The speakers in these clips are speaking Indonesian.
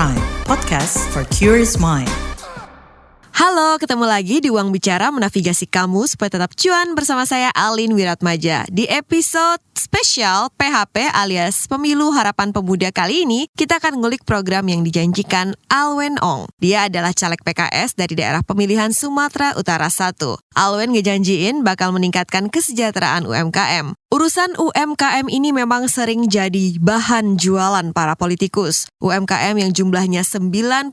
Prime, podcast for curious mind. Halo, ketemu lagi di Uang Bicara menavigasi kamu supaya tetap cuan bersama saya Alin Wiratmaja. Di episode spesial PHP alias Pemilu Harapan Pemuda kali ini, kita akan ngulik program yang dijanjikan Alwen Ong. Dia adalah caleg PKS dari daerah pemilihan Sumatera Utara 1. Alwen ngejanjiin bakal meningkatkan kesejahteraan UMKM. Urusan UMKM ini memang sering jadi bahan jualan para politikus. UMKM yang jumlahnya 98%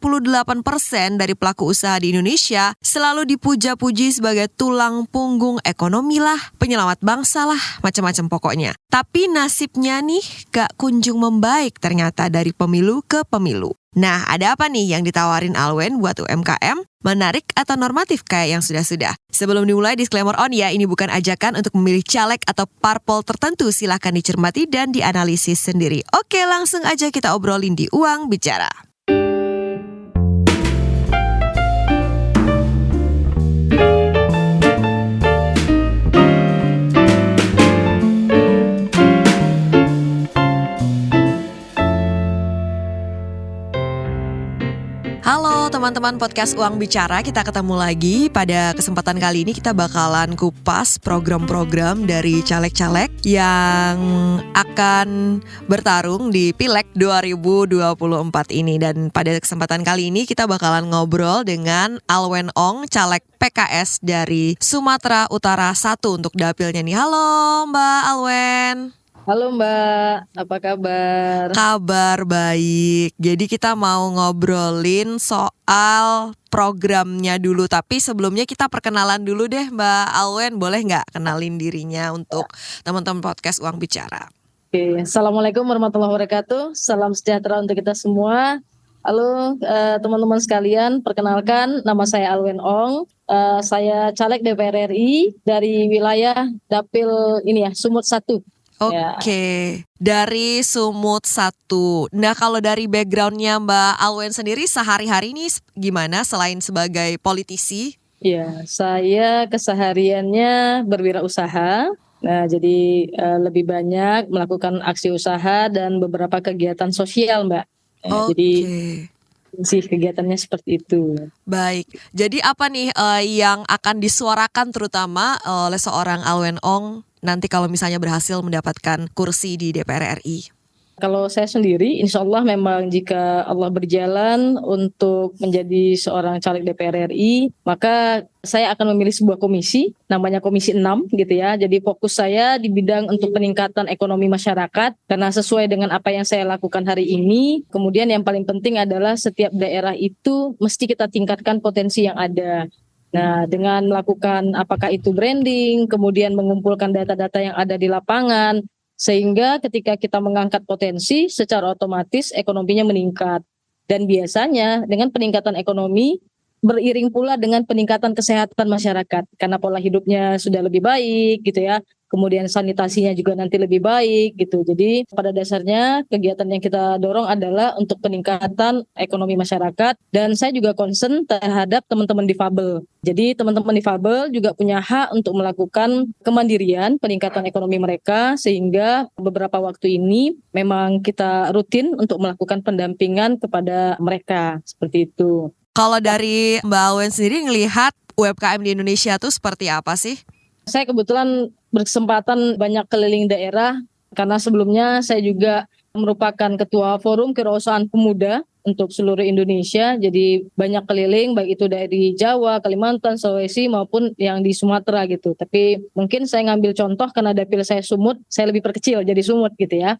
dari pelaku usaha di Indonesia selalu dipuja-puji sebagai tulang punggung ekonomi lah, penyelamat bangsa lah, macam-macam pokoknya. Tapi nasibnya nih gak kunjung membaik ternyata dari pemilu ke pemilu. Nah, ada apa nih yang ditawarin Alwen buat UMKM? Menarik atau normatif kayak yang sudah-sudah? Sebelum dimulai, disclaimer on ya, ini bukan ajakan untuk memilih caleg atau parpol tertentu. Silahkan dicermati dan dianalisis sendiri. Oke, langsung aja kita obrolin di Uang Bicara. Halo teman-teman podcast Uang Bicara, kita ketemu lagi. Pada kesempatan kali ini kita bakalan kupas program-program dari caleg-caleg yang akan bertarung di Pileg 2024 ini. Dan pada kesempatan kali ini kita bakalan ngobrol dengan Alwen Ong, caleg PKS dari Sumatera Utara 1 untuk dapilnya nih. Halo Mbak Alwen. Halo Mbak, apa kabar? Kabar baik. Jadi kita mau ngobrolin soal programnya dulu. Tapi sebelumnya kita perkenalan dulu deh Mbak Alwen. Boleh nggak kenalin dirinya untuk teman-teman podcast Uang Bicara? Oke, Assalamualaikum warahmatullahi wabarakatuh. Salam sejahtera untuk kita semua. Halo teman-teman sekalian, perkenalkan nama saya Alwen Ong. Saya caleg DPR RI dari wilayah Dapil ini ya, Sumut 1. Oke, dari Sumut 1. Nah, kalau dari backgroundnya Mbak Alwen sendiri sehari-hari ini gimana selain sebagai politisi? Ya, saya kesehariannya berwirausaha. Nah, jadi lebih banyak melakukan aksi usaha dan beberapa kegiatan sosial, Mbak. Jadi sih kegiatannya seperti itu. Baik, jadi apa nih yang akan disuarakan terutama oleh seorang Alwen Ong nanti kalau misalnya berhasil mendapatkan kursi di DPR RI? Kalau saya sendiri, insya Allah memang jika Allah berjalan untuk menjadi seorang caleg DPR RI, maka saya akan memilih sebuah komisi, namanya Komisi 6 gitu ya. Jadi fokus saya di bidang untuk peningkatan ekonomi masyarakat, karena sesuai dengan apa yang saya lakukan hari ini. Kemudian yang paling penting adalah setiap daerah itu mesti kita tingkatkan potensi yang ada. Nah, dengan melakukan apakah itu branding, kemudian mengumpulkan data-data yang ada di lapangan, sehingga ketika kita mengangkat potensi, secara otomatis ekonominya meningkat. Dan biasanya dengan peningkatan ekonomi, beriring pula dengan peningkatan kesehatan masyarakat. Karena pola hidupnya sudah lebih baik gitu ya. Kemudian sanitasinya juga nanti lebih baik gitu. Jadi pada dasarnya kegiatan yang kita dorong adalah untuk peningkatan ekonomi masyarakat. Dan saya juga concern terhadap teman-teman difabel. Jadi teman-teman difabel juga punya hak untuk melakukan kemandirian, peningkatan ekonomi mereka. Sehingga beberapa waktu ini memang kita rutin untuk melakukan pendampingan kepada mereka. Seperti itu. Kalau dari Mbak Alwen sendiri ngelihat UMKM di Indonesia tuh seperti apa sih? Saya kebetulan berkesempatan banyak keliling daerah karena sebelumnya saya juga merupakan ketua forum kewirausahaan pemuda untuk seluruh Indonesia. Jadi banyak keliling baik itu dari Jawa, Kalimantan, Sulawesi maupun yang di Sumatera gitu. Tapi mungkin saya ngambil contoh karena dapil saya Sumut, saya lebih perkecil jadi Sumut gitu ya.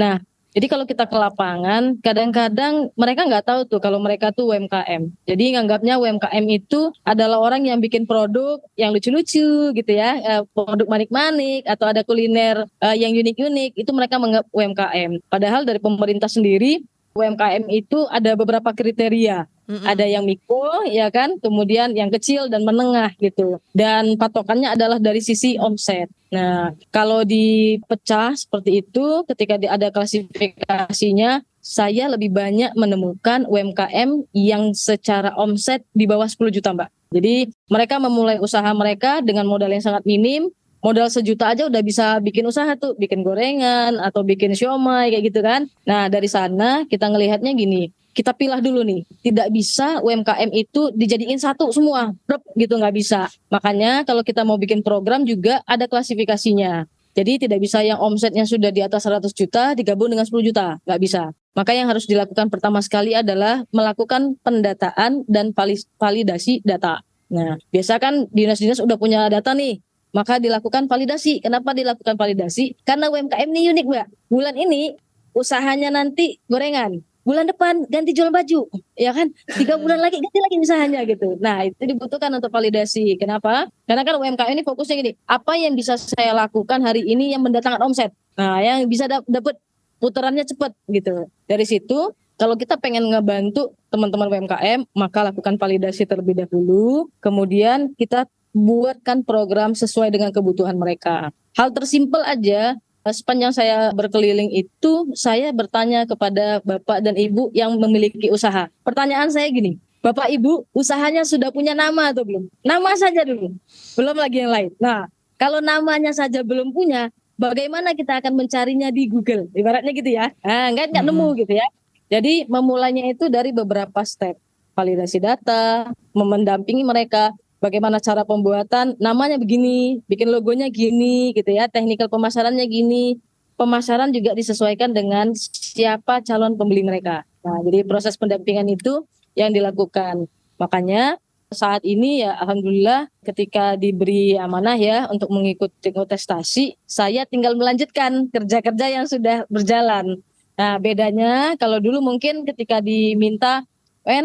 Nah, jadi kalau kita ke lapangan, kadang-kadang mereka nggak tahu tuh kalau mereka tuh UMKM. Jadi nganggapnya UMKM itu adalah orang yang bikin produk yang lucu-lucu gitu ya, produk manik-manik atau ada kuliner yang unik-unik, itu mereka menganggap UMKM. Padahal dari pemerintah sendiri, UMKM itu ada beberapa kriteria. Ada yang mikro ya kan, kemudian yang kecil dan menengah gitu. Dan patokannya adalah dari sisi omset. Nah, kalau dipecah seperti itu ketika ada klasifikasinya, saya lebih banyak menemukan UMKM yang secara omset di bawah 10 juta, Mbak. Jadi mereka memulai usaha mereka dengan modal yang sangat minim. Modal 1 juta aja udah bisa bikin usaha tuh, bikin gorengan atau bikin siomay kayak gitu kan. Nah, dari sana kita ngelihatnya gini, kita pilah dulu nih. Tidak bisa UMKM itu dijadiin satu semua, brep, gitu nggak bisa. Makanya kalau kita mau bikin program juga ada klasifikasinya. Jadi tidak bisa yang omsetnya sudah di atas 100 juta digabung dengan 10 juta, nggak bisa. Maka yang harus dilakukan pertama sekali adalah melakukan pendataan dan validasi data. Nah, biasa kan dinas-dinas udah punya data nih, maka dilakukan validasi. Kenapa dilakukan validasi? Karena UMKM ini unik, Mbak. Bulan ini usahanya nanti gorengan, bulan depan ganti jual baju, ya kan? 3 bulan lagi ganti lagi usahanya gitu. Nah, itu dibutuhkan untuk validasi. Kenapa? Karena kan UMKM ini fokusnya gini, apa yang bisa saya lakukan hari ini yang mendatangkan omset? Nah, yang bisa dapat putarannya cepat gitu. Dari situ, kalau kita pengen ngebantu teman-teman UMKM, maka lakukan validasi terlebih dahulu. Kemudian kita buatkan program sesuai dengan kebutuhan mereka. Hal tersimpel aja, sepanjang saya berkeliling itu, saya bertanya kepada Bapak dan Ibu yang memiliki usaha. Pertanyaan saya gini, Bapak Ibu usahanya sudah punya nama atau belum? Nama saja dulu, belum lagi yang lain. Nah, kalau namanya saja belum punya, bagaimana kita akan mencarinya di Google? Ibaratnya gitu ya, nggak nemu gitu ya. Jadi memulainya itu dari beberapa step. Validasi data, mendampingi mereka, bagaimana cara pembuatan, namanya begini, bikin logonya gini gitu ya, teknikal pemasarannya gini. Pemasaran juga disesuaikan dengan siapa calon pembeli mereka. Nah, jadi proses pendampingan itu yang dilakukan. Makanya saat ini ya alhamdulillah ketika diberi amanah ya untuk mengikuti kontestasi, saya tinggal melanjutkan kerja-kerja yang sudah berjalan. Nah, bedanya kalau dulu mungkin ketika diminta,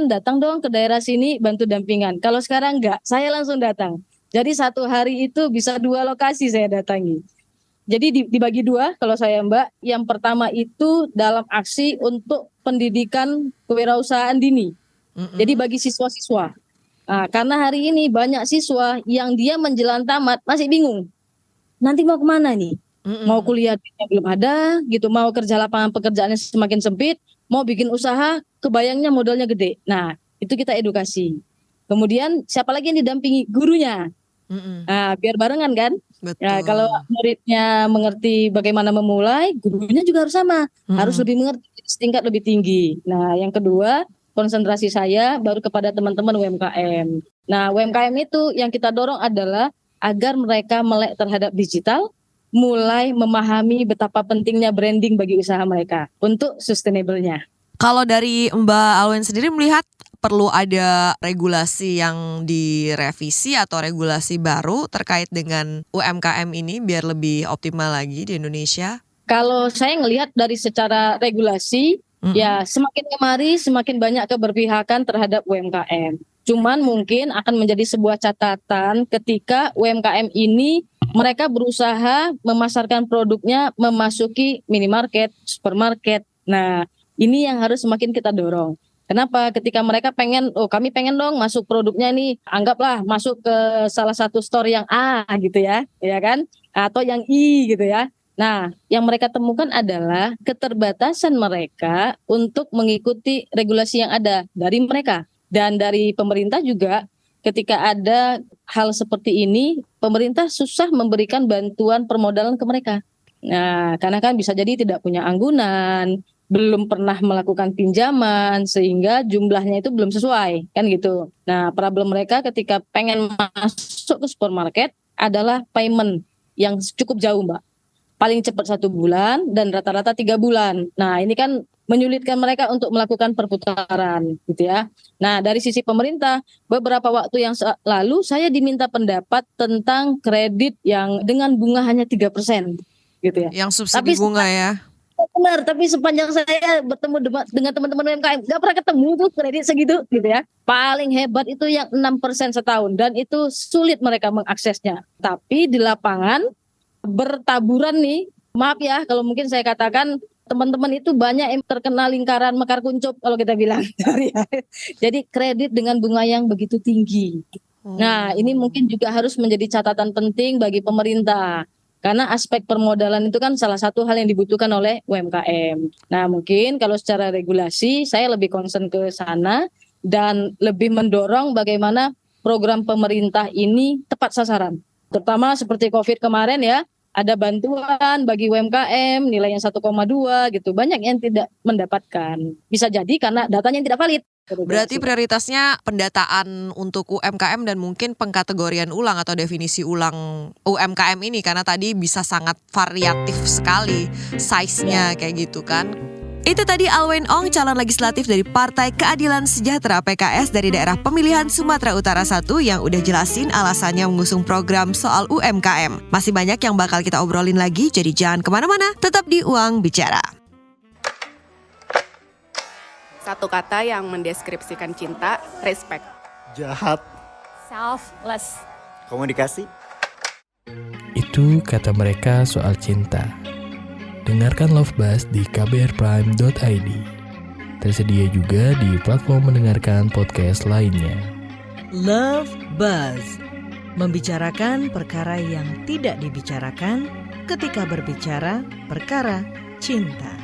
datang dong ke daerah sini bantu dampingan. Kalau sekarang enggak, saya langsung datang. Jadi satu hari itu bisa 2 lokasi saya datangi. Jadi dibagi 2 kalau saya Mbak. Yang pertama itu dalam aksi untuk pendidikan kewirausahaan dini. Jadi bagi siswa-siswa. Nah, karena hari ini banyak siswa yang dia menjelang tamat masih bingung. Nanti mau kemana nih? Mau kuliah belum ada gitu, mau kerja lapangan pekerjaannya semakin sempit, mau bikin usaha kebayangnya modalnya gede. Nah, itu kita edukasi. Kemudian siapa lagi yang didampingi? Gurunya. Nah, biar barengan kan. Betul. Nah, kalau muridnya mengerti bagaimana memulai, gurunya juga harus sama, harus lebih mengerti, setingkat lebih tinggi. Nah, yang kedua, konsentrasi saya baru kepada teman-teman UMKM. Nah, UMKM itu yang kita dorong adalah agar mereka melek terhadap digital, mulai memahami betapa pentingnya branding bagi usaha mereka untuk sustainable-nya. Kalau dari Mbak Alwen sendiri melihat perlu ada regulasi yang direvisi atau regulasi baru terkait dengan UMKM ini biar lebih optimal lagi di Indonesia? Kalau saya ngelihat dari secara regulasi, ya semakin kemari semakin banyak keberpihakan terhadap UMKM. Cuman mungkin akan menjadi sebuah catatan ketika UMKM ini mereka berusaha memasarkan produknya memasuki minimarket, supermarket. Nah, ini yang harus semakin kita dorong. Kenapa? Ketika mereka pengen, kami pengen dong masuk produknya nih, anggaplah masuk ke salah satu store yang A gitu ya kan? Atau yang I gitu ya. Nah, yang mereka temukan adalah keterbatasan mereka untuk mengikuti regulasi yang ada dari mereka. Dan dari pemerintah juga ketika ada hal seperti ini, pemerintah susah memberikan bantuan permodalan ke mereka. Nah, karena kan bisa jadi tidak punya anggunan, belum pernah melakukan pinjaman, sehingga jumlahnya itu belum sesuai, kan gitu. Nah, problem mereka ketika pengen masuk ke supermarket adalah payment yang cukup jauh, Mbak. Paling cepat 1 bulan dan rata-rata 3 bulan. Nah, ini kan menyulitkan mereka untuk melakukan perputaran gitu ya. Nah, dari sisi pemerintah, beberapa waktu yang lalu saya diminta pendapat tentang kredit yang dengan bunga hanya 3% gitu ya. Yang subsidi bunga ya. Benar, tapi sepanjang saya bertemu dengan teman-teman UMKM nggak pernah ketemu tuh kredit segitu gitu ya. Paling hebat itu yang 6% setahun dan itu sulit mereka mengaksesnya. Tapi di lapangan bertaburan nih, maaf ya kalau mungkin saya katakan teman-teman itu banyak yang terkena lingkaran mekar kuncup kalau kita bilang. Jadi kredit dengan bunga yang begitu tinggi. Nah, ini mungkin juga harus menjadi catatan penting bagi pemerintah. Karena aspek permodalan itu kan salah satu hal yang dibutuhkan oleh UMKM. Nah, mungkin kalau secara regulasi saya lebih concern ke sana dan lebih mendorong bagaimana program pemerintah ini tepat sasaran. Terutama seperti COVID kemarin ya, ada bantuan bagi UMKM nilainya 1,2 gitu. Banyak yang tidak mendapatkan. Bisa jadi karena datanya yang tidak valid. Berarti prioritasnya pendataan untuk UMKM dan mungkin pengkategorian ulang atau definisi ulang UMKM ini, karena tadi bisa sangat variatif sekali size-nya kayak gitu kan. Itu tadi Alwen Ong, calon legislatif dari Partai Keadilan Sejahtera PKS dari daerah pemilihan Sumatera Utara 1 yang udah jelasin alasannya mengusung program soal UMKM. Masih banyak yang bakal kita obrolin lagi, jadi jangan kemana-mana, tetap di Uang Bicara. Satu kata yang mendeskripsikan cinta, respect. Jahat. Selfless. Komunikasi. Itu kata mereka soal cinta. Dengarkan Love Buzz di kbrprime.id. Tersedia juga di platform mendengarkan podcast lainnya. Love Buzz. Membicarakan perkara yang tidak dibicarakan ketika berbicara perkara cinta.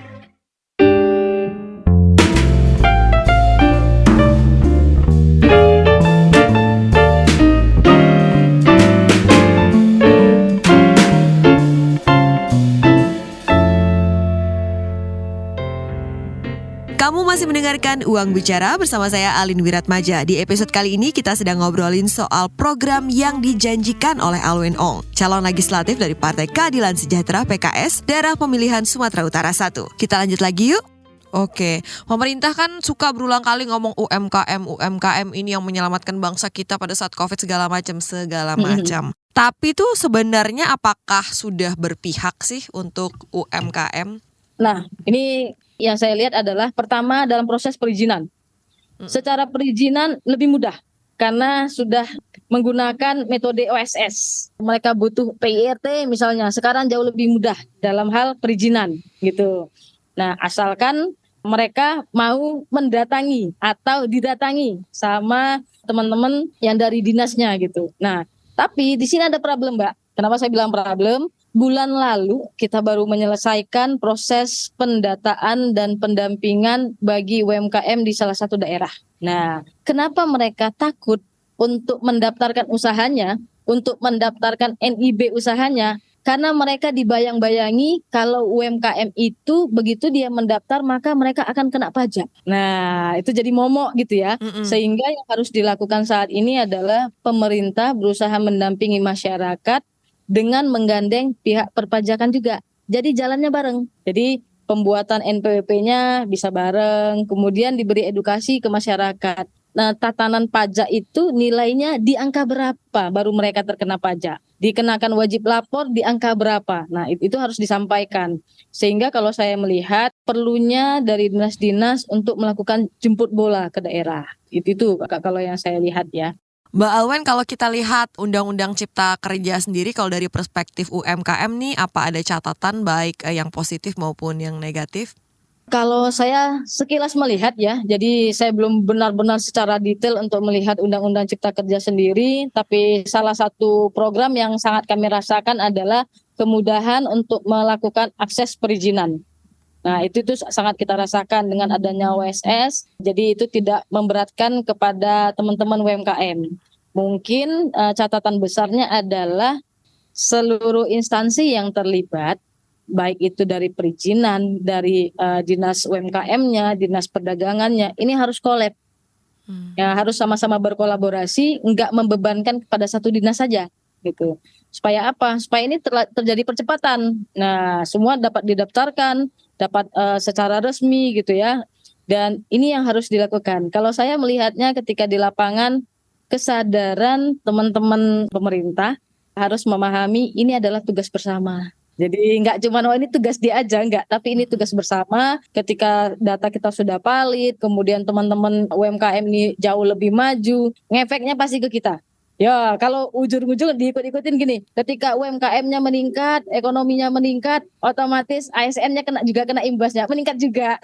Kamu masih mendengarkan Uang Bicara bersama saya Alin Wiratmaja. Di episode kali ini kita sedang ngobrolin soal program yang dijanjikan oleh Alwen Ong, calon legislatif dari Partai Keadilan Sejahtera PKS, daerah pemilihan Sumatera Utara 1. Kita lanjut lagi yuk. Oke, pemerintah kan suka berulang kali ngomong UMKM ini yang menyelamatkan bangsa kita pada saat COVID segala macam. Tapi tuh sebenarnya apakah sudah berpihak sih untuk UMKM? Nah, ini yang saya lihat adalah pertama dalam proses perizinan. Secara perizinan lebih mudah karena sudah menggunakan metode OSS. Mereka butuh PIRT misalnya, sekarang jauh lebih mudah dalam hal perizinan gitu. Nah, asalkan mereka mau mendatangi atau didatangi sama teman-teman yang dari dinasnya gitu. Nah, tapi di sini ada problem, Mbak. Kenapa saya bilang problem? Bulan lalu kita baru menyelesaikan proses pendataan dan pendampingan bagi UMKM di salah satu daerah. Nah, kenapa mereka takut untuk mendaftarkan usahanya, untuk mendaftarkan NIB usahanya? Karena mereka dibayang-bayangi kalau UMKM itu begitu dia mendaftar maka mereka akan kena pajak. Nah, itu jadi momok gitu ya. Sehingga yang harus dilakukan saat ini adalah pemerintah berusaha mendampingi masyarakat dengan menggandeng pihak perpajakan juga. Jadi jalannya bareng. Jadi pembuatan NPWP-nya bisa bareng, kemudian diberi edukasi ke masyarakat. Nah, tatanan pajak itu nilainya di angka berapa baru mereka terkena pajak. Dikenakan wajib lapor di angka berapa. Nah, itu harus disampaikan. Sehingga kalau saya melihat perlunya dari dinas-dinas untuk melakukan jemput bola ke daerah. Itu kalau yang saya lihat ya. Mbak Alwen, kalau kita lihat Undang-Undang Cipta Kerja sendiri, kalau dari perspektif UMKM nih, apa ada catatan baik yang positif maupun yang negatif? Kalau saya sekilas melihat ya, jadi saya belum benar-benar secara detail untuk melihat Undang-Undang Cipta Kerja sendiri, tapi salah satu program yang sangat kami rasakan adalah kemudahan untuk melakukan akses perizinan. Nah, itu sangat kita rasakan dengan adanya OSS, jadi itu tidak memberatkan kepada teman-teman UMKM. Mungkin catatan besarnya adalah seluruh instansi yang terlibat, baik itu dari perizinan, dari dinas UMKM-nya, dinas perdagangannya, ini harus collab. Ya, harus sama-sama berkolaborasi, enggak membebankan kepada satu dinas saja gitu. Supaya apa? Supaya ini terjadi percepatan. Nah, semua dapat didaftarkan, dapat secara resmi gitu ya. Dan ini yang harus dilakukan. Kalau saya melihatnya ketika di lapangan, kesadaran teman-teman pemerintah harus memahami ini adalah tugas bersama. Jadi nggak cuma ini tugas dia aja, nggak, tapi ini tugas bersama. Ketika data kita sudah valid, kemudian teman-teman UMKM ini jauh lebih maju, ngefeknya pasti ke kita. Ya, kalau ujung-ujung diikut-ikutin gini, ketika UMKM-nya meningkat, ekonominya meningkat, otomatis ASN-nya juga kena imbasnya, meningkat juga.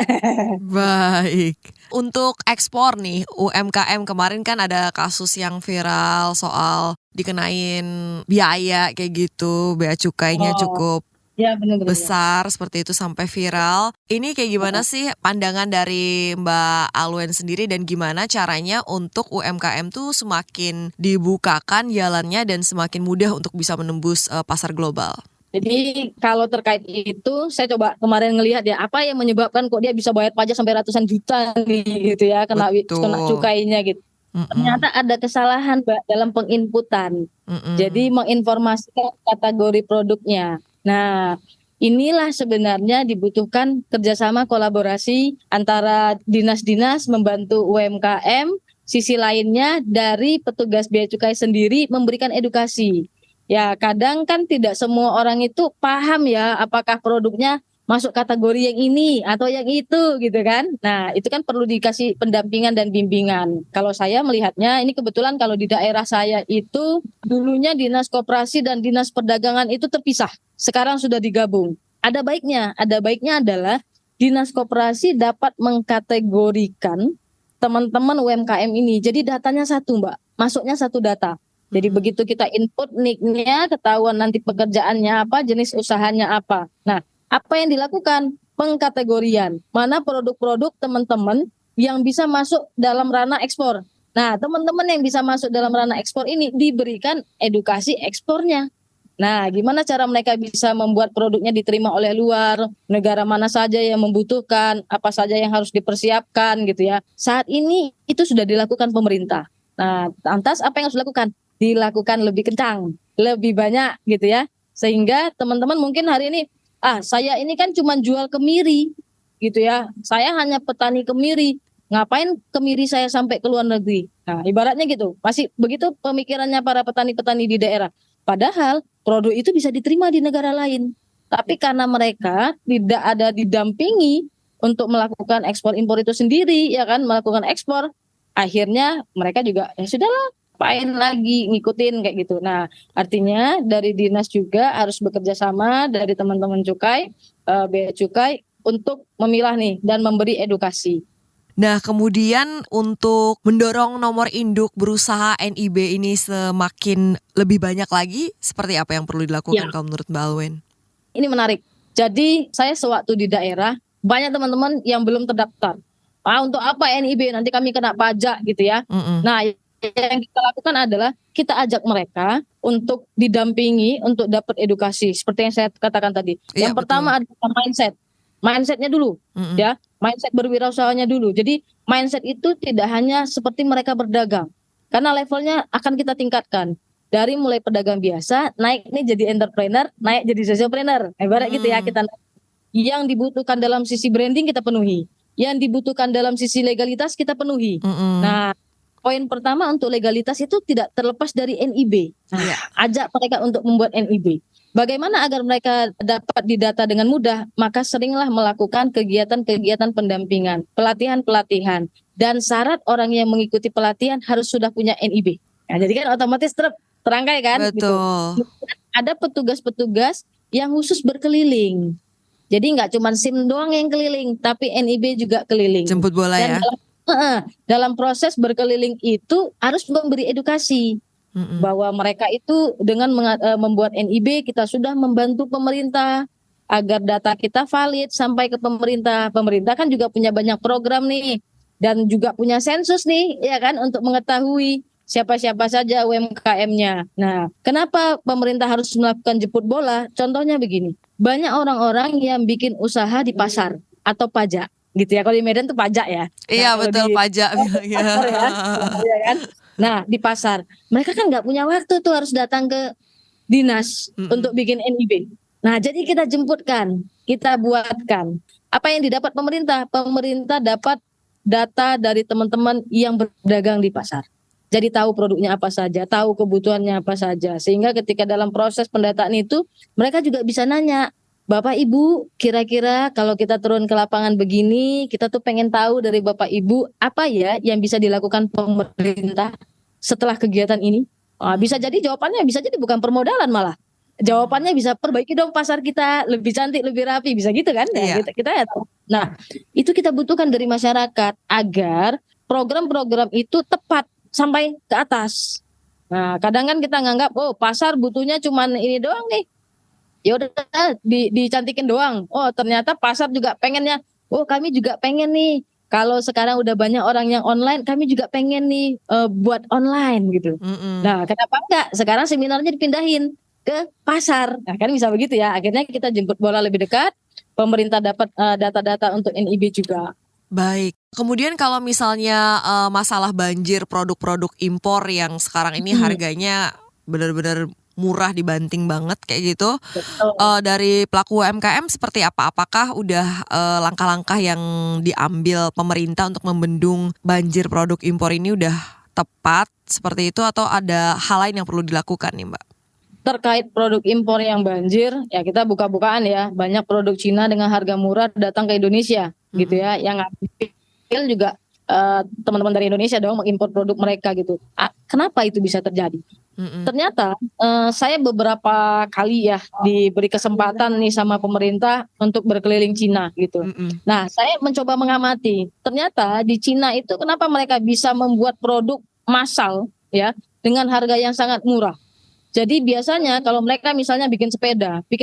Baik. Untuk ekspor nih, UMKM kemarin kan ada kasus yang viral soal dikenain biaya kayak gitu, bea cukainya cukup ya, benar-benar besar seperti itu sampai viral. Ini kayak gimana sih pandangan dari Mbak Alwen sendiri dan gimana caranya untuk UMKM tuh semakin dibukakan jalannya dan semakin mudah untuk bisa menembus pasar global? Jadi kalau terkait itu, saya coba kemarin ngelihat ya, apa yang menyebabkan kok dia bisa bayar pajak sampai ratusan juta nih gitu ya, kena Betul. cukainya gitu. Ternyata ada kesalahan Mbak dalam penginputan. Jadi menginformasikan kategori produknya. Nah, inilah sebenarnya dibutuhkan kerjasama kolaborasi antara dinas-dinas membantu UMKM, sisi lainnya dari petugas bea cukai sendiri memberikan edukasi. Ya, kadang kan tidak semua orang itu paham ya apakah produknya masuk kategori yang ini atau yang itu gitu kan. Nah, itu kan perlu dikasih pendampingan dan bimbingan. Kalau saya melihatnya ini kebetulan kalau di daerah saya itu dulunya Dinas Koperasi dan Dinas Perdagangan itu terpisah. Sekarang sudah digabung. Ada baiknya adalah Dinas Koperasi dapat mengkategorikan teman-teman UMKM ini. Jadi datanya satu, Mbak. Masuknya satu data. Jadi begitu kita input nick-nya, ketahuan nanti pekerjaannya apa, jenis usahanya apa. Nah, apa yang dilakukan? Pengkategorian. Mana produk-produk teman-teman yang bisa masuk dalam ranah ekspor. Nah, teman-teman yang bisa masuk dalam ranah ekspor ini diberikan edukasi ekspornya. Nah, gimana cara mereka bisa membuat produknya diterima oleh luar, negara mana saja yang membutuhkan, apa saja yang harus dipersiapkan gitu ya. Saat ini itu sudah dilakukan pemerintah. Nah, lantas apa yang harus dilakukan? Dilakukan lebih kencang, lebih banyak gitu ya. Sehingga teman-teman mungkin hari ini, saya ini kan cuma jual kemiri gitu ya. Saya hanya petani kemiri. Ngapain kemiri saya sampai ke luar negeri? Nah, ibaratnya gitu. Masih begitu pemikirannya para petani-petani di daerah. Padahal produk itu bisa diterima di negara lain. Tapi karena mereka tidak ada didampingi untuk melakukan ekspor impor itu sendiri, ya kan, melakukan ekspor, akhirnya mereka juga ya sudahlah, apain lagi ngikutin kayak gitu. Nah, artinya dari dinas juga harus bekerja sama dari teman-teman cukai, bea cukai untuk memilah nih dan memberi edukasi. Nah, kemudian untuk mendorong nomor induk berusaha NIB ini semakin lebih banyak lagi, seperti apa yang perlu dilakukan kalau menurut Mbak Alwen? Ini menarik. Jadi saya sewaktu di daerah, banyak teman-teman yang belum terdaftar. Untuk apa NIB? Nanti kami kena pajak gitu ya. Nah, yang kita lakukan adalah kita ajak mereka untuk didampingi untuk dapat edukasi seperti yang saya katakan tadi. Yang pertama adalah mindsetnya dulu, ya, mindset berwirausahanya dulu. Jadi mindset itu tidak hanya seperti mereka berdagang, karena levelnya akan kita tingkatkan dari mulai pedagang biasa naik nih jadi entrepreneur, naik jadi socialpreneur. Ibarat gitu ya, kita yang dibutuhkan dalam sisi branding kita penuhi, yang dibutuhkan dalam sisi legalitas kita penuhi. Nah, poin pertama untuk legalitas itu tidak terlepas dari NIB. Ajak mereka untuk membuat NIB. Bagaimana agar mereka dapat didata dengan mudah? Maka seringlah melakukan kegiatan-kegiatan pendampingan, pelatihan-pelatihan. Dan syarat orang yang mengikuti pelatihan harus sudah punya NIB. Nah, jadi kan otomatis terangkai kan? Betul. Gitu. Ada petugas-petugas yang khusus berkeliling. Jadi nggak cuma SIM doang yang keliling, tapi NIB juga keliling. Jemput bola ya? Dalam proses berkeliling itu harus memberi edukasi bahwa mereka itu dengan membuat NIB kita sudah membantu pemerintah agar data kita valid sampai ke pemerintah. Pemerintah kan juga punya banyak program nih dan juga punya sensus nih ya kan untuk mengetahui siapa-siapa saja UMKM-nya. Nah, kenapa pemerintah harus melakukan jemput bola? Contohnya begini, banyak orang-orang yang bikin usaha di pasar atau pajak. Gitu ya, kalau di Medan tuh pajak ya. Iya, betul, pajak. Ya kan? Nah, di pasar mereka kan nggak punya waktu tuh harus datang ke dinas untuk bikin NIB. Nah, jadi kita jemputkan, kita buatkan. Apa yang didapat pemerintah? Pemerintah dapat data dari teman-teman yang berdagang di pasar. Jadi tahu produknya apa saja, tahu kebutuhannya apa saja. Sehingga ketika dalam proses pendataan itu mereka juga bisa nanya, Bapak Ibu, kira-kira kalau kita turun ke lapangan begini, kita tuh pengen tahu dari Bapak Ibu apa ya yang bisa dilakukan pemerintah setelah kegiatan ini. Bisa jadi jawabannya bisa jadi bukan permodalan malah. Jawabannya bisa perbaiki dong pasar kita lebih cantik, lebih rapi, bisa gitu kan? Ya, kita ya tahu. Nah, itu kita butuhkan dari masyarakat agar program-program itu tepat sampai ke atas. Nah, kadang kan kita nganggap pasar butuhnya cuman ini doang nih. Ya udah dicantikin doang. Ternyata pasar juga pengennya, kami juga pengen nih. Kalau sekarang udah banyak orang yang online, kami juga pengen nih buat online gitu. Nah, kenapa enggak? Sekarang seminarnya dipindahin. ke pasar. Nah, kan bisa begitu ya. Akhirnya kita jemput bola lebih dekat, pemerintah dapat data-data untuk NIB juga. Baik. Kemudian kalau misalnya masalah banjir produk-produk impor yang sekarang ini harganya benar-benar murah dibanting banget kayak gitu. Dari pelaku UMKM seperti apa? Apakah udah langkah-langkah yang diambil pemerintah untuk membendung banjir produk impor ini udah tepat seperti itu atau ada hal lain yang perlu dilakukan nih Mbak? Terkait produk impor yang banjir, ya kita buka-bukaan ya, banyak produk Cina dengan harga murah datang ke Indonesia, gitu ya. Yang ngambil juga teman-teman dari Indonesia dong mengimpor produk mereka gitu. Kenapa itu bisa terjadi? Ternyata saya beberapa kali ya diberi kesempatan nih sama pemerintah untuk berkeliling Cina gitu. Nah, saya mencoba mengamati. Ternyata di Cina itu kenapa mereka bisa membuat produk massal ya dengan harga yang sangat murah. Jadi biasanya kalau mereka misalnya bikin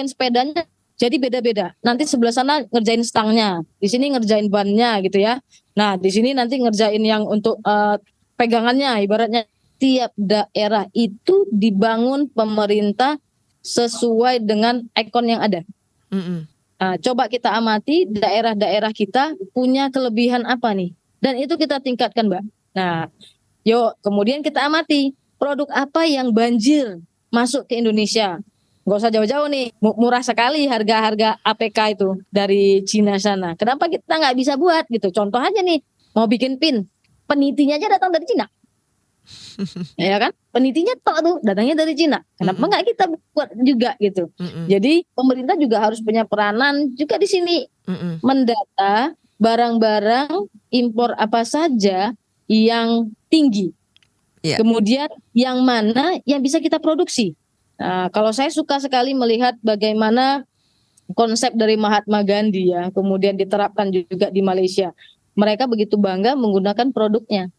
sepedanya jadi beda-beda. Nanti sebelah sana ngerjain stangnya, di sini ngerjain bannya gitu ya. Nah, di sini nanti ngerjain yang untuk pegangannya, ibaratnya tiap daerah itu dibangun pemerintah sesuai dengan ikon yang ada. Nah, coba kita amati daerah-daerah kita punya kelebihan apa nih? Dan itu kita tingkatkan, Mbak. Nah, yuk kemudian kita amati produk apa yang banjir masuk ke Indonesia. Nggak usah jauh-jauh nih, murah sekali harga-harga APK itu dari Cina sana. Kenapa kita nggak bisa buat gitu? Contoh aja nih, mau bikin pin, penitinya aja datang dari Cina. Ya kan? Penitinya tuh datangnya dari Cina. Kenapa nggak kita buat juga gitu? Jadi pemerintah juga harus punya peranan juga di sini. Mendata barang-barang impor apa saja yang tinggi. Kemudian yang mana yang bisa kita produksi. Nah, kalau saya suka sekali melihat bagaimana konsep dari Mahatma Gandhi ya, kemudian diterapkan juga di Malaysia. Mereka begitu bangga menggunakan produknya.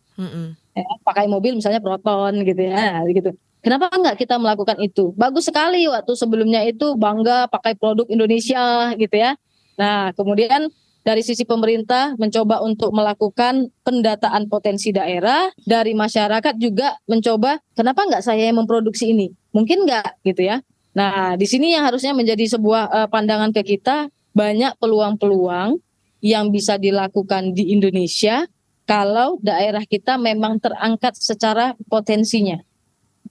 Pakai mobil misalnya Proton gitu ya, gitu. Kenapa enggak kita melakukan itu? Bagus sekali waktu sebelumnya itu bangga pakai produk Indonesia gitu ya. Nah, kemudian dari sisi pemerintah mencoba untuk melakukan pendataan potensi daerah, dari masyarakat juga mencoba kenapa enggak saya yang memproduksi ini? Mungkin enggak gitu ya. Nah, di sini yang harusnya menjadi sebuah pandangan ke kita, banyak peluang-peluang yang bisa dilakukan di Indonesia kalau daerah kita memang terangkat secara potensinya.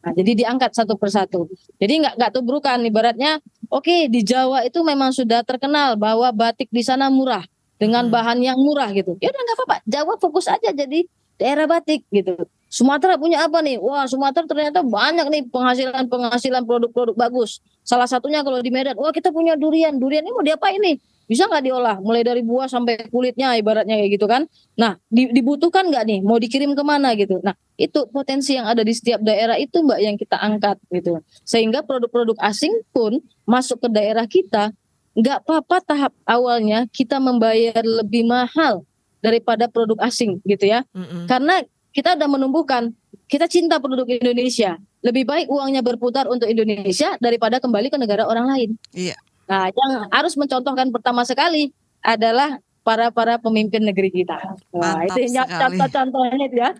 Nah, jadi diangkat satu persatu. Jadi nggak tubrukan, ibaratnya oke, di Jawa itu memang sudah terkenal bahwa batik di sana murah dengan bahan yang murah gitu. Ya udah nggak apa-apa, Jawa fokus aja jadi daerah batik gitu. Sumatera punya apa nih? Wah, Sumatera ternyata banyak nih penghasilan produk-produk bagus. Salah satunya kalau di Medan, wah kita punya durian. Durian ini mau diapain nih? Bisa nggak diolah? Mulai dari buah sampai kulitnya ibaratnya kayak gitu kan. Nah, dibutuhkan nggak nih? Mau dikirim kemana gitu. Nah, itu potensi yang ada di setiap daerah itu Mbak yang kita angkat gitu. Sehingga produk-produk asing pun masuk ke daerah kita, nggak apa-apa tahap awalnya kita membayar lebih mahal daripada produk asing gitu ya. Karena kita udah menumbuhkan, kita cinta produk Indonesia. Lebih baik uangnya berputar untuk Indonesia daripada kembali ke negara orang lain. Iya. Nah, yang harus mencontohkan pertama sekali adalah para pemimpin negeri kita. Wah, Mantap itu contoh-contohnya itu ya.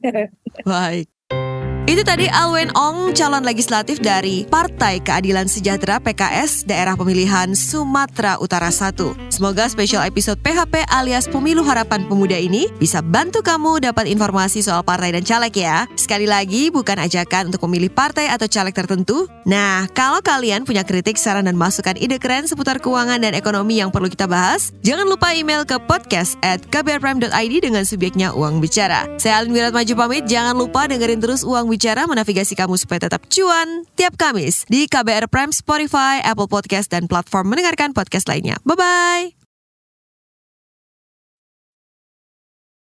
Baik. Itu tadi Alwen Ong, calon legislatif dari Partai Keadilan Sejahtera PKS Daerah Pemilihan Sumatera Utara 1. Semoga spesial episode PHP alias Pemilu Harapan Pemuda ini bisa bantu kamu dapat informasi soal partai dan caleg ya. Sekali lagi, bukan ajakan untuk memilih partai atau caleg tertentu. Nah, kalau kalian punya kritik, saran dan masukan ide keren seputar keuangan dan ekonomi yang perlu kita bahas, jangan lupa email ke podcast@kbrprime.id dengan subjeknya Uang Bicara. Saya Alin Wiratmaju pamit, jangan lupa dengerin terus Uang Bicara menavigasi kamu supaya tetap cuan tiap Kamis di KBR Prime, Spotify, Apple Podcast, dan platform mendengarkan podcast lainnya. Bye-bye!